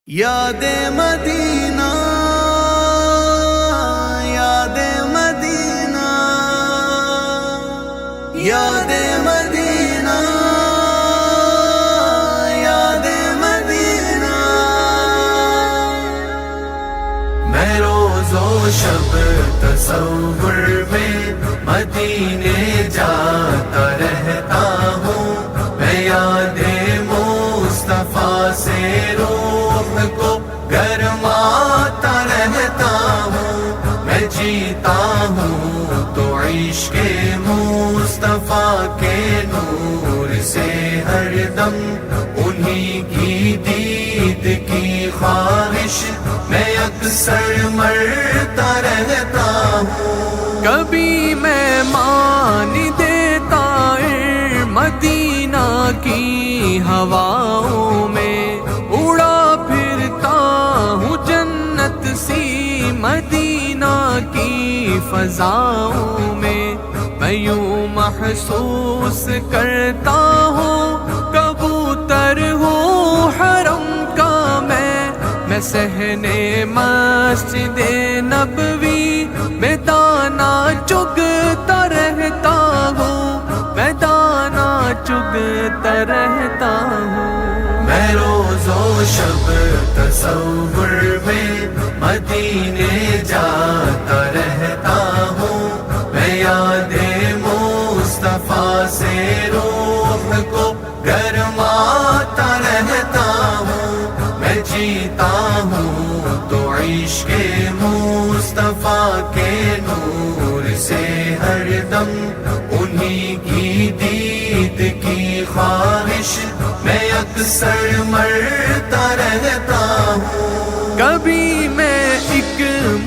یاد مدینہ یاد مدینہ یاد مدینہ یاد مدینہ میں روز و شب تصور میں مدینے جاتا رہتا ہوں، میں یاد مصطفیٰ سے روح کو گرماتا رہتا ہوں، میں جیتا ہوں تو عشق مصطفیٰ کے نور سے ہر دم، انہی کی دید کی خواہش میں اکثر مرتا رہتا ہوں۔ کبھی میں مان دیتا مدینہ کی ہواؤں میں، اڑا پھرتا ہوں جنت سی مدینہ کی فضاؤں میں، میں یوں محسوس کرتا ہوں کبوتر ہوں حرم کا میں صحنے مسجد نبوی میں دانا چگتا رہتا ہوں، میں دانا چگتا رہتا ہوں۔ میں روز و شب تصور میں مدینے جاتا رہتا ہوں، میں یاد مصطفیٰ سے روح کو گرماتا رہتا ہوں، میں جیتا ہوں تو عشق مصطفیٰ کے نور سے ہر دم، انہی کی دید کی خواہش میں اکثر مرتا رہتا ہوں۔ کبھی میں ایک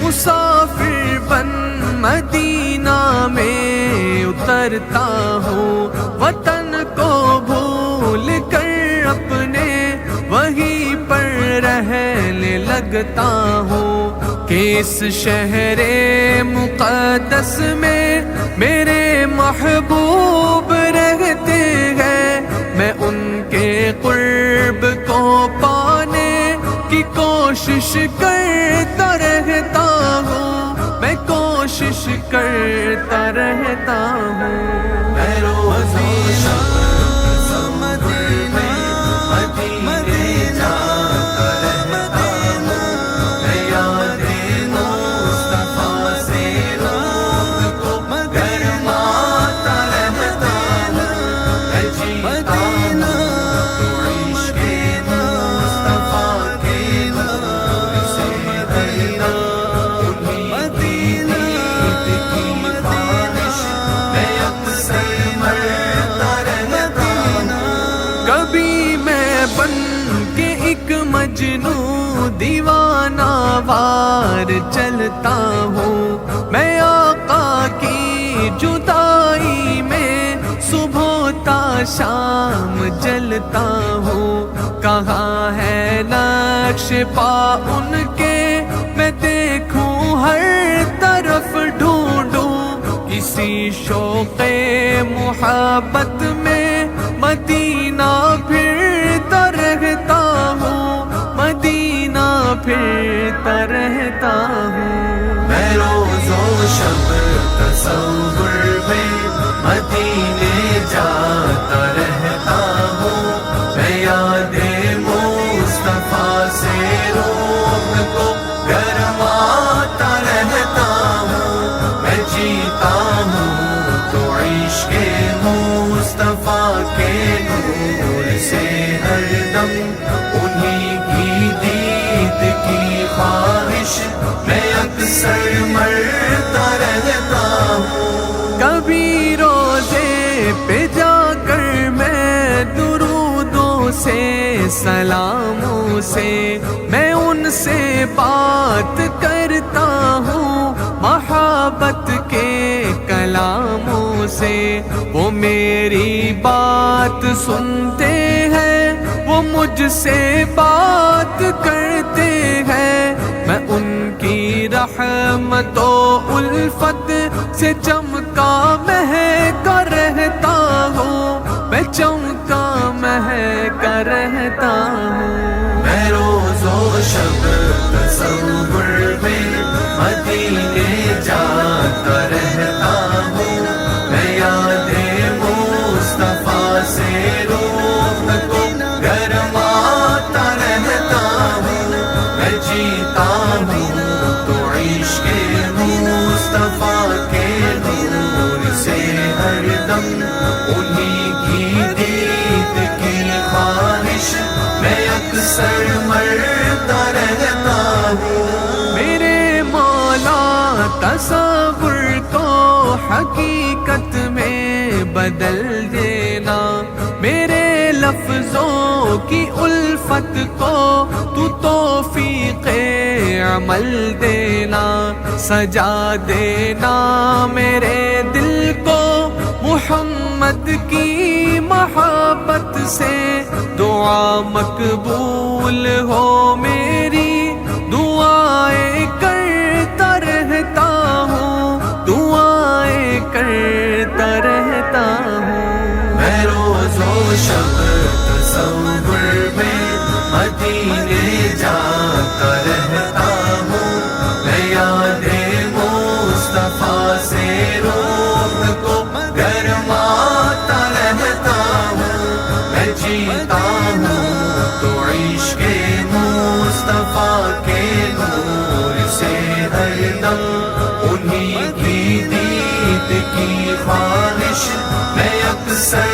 مسافر بن مدینہ میں اترتا ہوں، وطن کو بھول کر اپنے وہیں پر رہنے لگتا ہوں، کہ اس شہر مقدس میں میرے محبوب رہتے ہیں، میں ان کے قرب کو پانے کی کوشش کرتا رہتا ہوں، میں کوشش کرتا رہتا ہوں۔ میں روز و شب مدینہ مدینے جاتا رہتا ہوں، میں یاد مصطفیٰ سے روح کو گرماتا رہتا ہوں، میں جیتا ہوں تو عشق مصطفیٰ کے نور سے ہر دم، انہی کی دید کی خواہش میں اکثر مرتا رہتا ہوں۔ کبھی میں بن کے ایک مجنوں دیوانہ وار چلتا ہوں، میں آقا کی جدائی میں صبح تا شام جلتا ہوں، کہاں ہے نقش پا ان کے میں دیکھوں ہر طرف ڈھونڈوں، اسی شوق محبت میں مدینہ پھرتا رہتا ہوں، مدینہ پھرتا رہتا ہوں۔ میں روز و شب تصور میں مدینے جاتا رہتا ہوں، میں یاد مصطفیٰ سے روح کو گرماتا رہتا ہوں، میں جیتا ہوں تو عشق مصطفیٰ کے نور سے ہر دم، انہی کی دید کی خواہش میں اکثر مرتا رہتا ہوں۔ کبھی روزے پہ جا کر میں درودوں سے سلاموں سے میں ان سے بات کرتا ہوں، محبت کے کلاموں سے وہ میری بات سنتے ہیں، وہ مجھ سے بات کرتے ہیں، میں ان کی رحمت و الفت سے چمکا مہکا رہتا ہوں، میں چمکا مہکا رہتا ہوں۔ میں روز و دم انہی کی دید کی خواہش میں اکثر مرتا رہتا ہوں میرے مولا تصور کو حقیقت میں بدل دینا، میرے لفظوں کی الفت کو تو توفیق عمل دینا، سجا دینا میرے دل کو محمد کی محبت سے، دعا مقبول ہو میری، دعائیں کرتا رہتا ہوں، دعائیں کرتا رہتا ہوں۔ میں روز و شب تصور میں مدینے جاتا رہتا ہوں، میں یاد مصطفیٰ سے روح کو گرماتا رہتا ہوں، میں جیتا ہوں تو عشق مصطفیٰ کے نور سے ہر دم، انہی کی دید کی خواہش میں اکثر